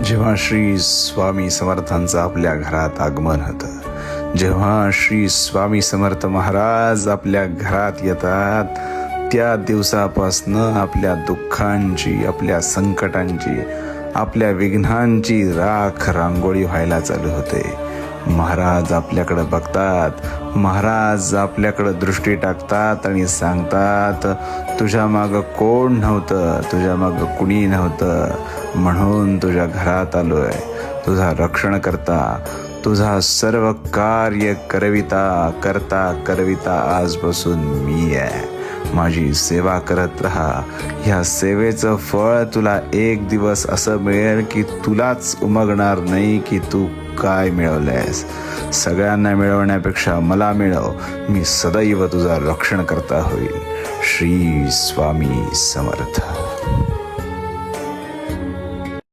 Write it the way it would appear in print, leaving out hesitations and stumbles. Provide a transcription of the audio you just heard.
जेव्हा श्री स्वामी समर्थांचं आपल्या घरात आगमन होतं, जेव्हा श्री स्वामी समर्थ महाराज आपल्या घरात येतात, त्या दिवसापासनं आपल्या दुःखांची, आपल्या संकटांची, आपल्या विघ्नांची राख रांगोळी व्हायला चालू होते. महाराज आपल्याकडे बघतात, महाराज आपल्याकडे दृष्टी टाकतात आणि सांगतात, तुझ्या मागं कोण नव्हतं, तुझ्या मागं कुणी नव्हतं, म्हणून तुझ्या घरात आलोय. तुझा रक्षण करता, तुझा सर्व कार्य करविता आजपासून मी आहे. माझी सेवा करत राहा. ह्या सेवेचं फळ तुला एक दिवस असं मिळेल की तुलाच उमगणार नाही की तू काय मिळवलंयस. सगळ्यांना मिळवण्यापेक्षा मला मिळव. मी सदैव तुझा रक्षण करता होईल. श्री स्वामी समर्थ.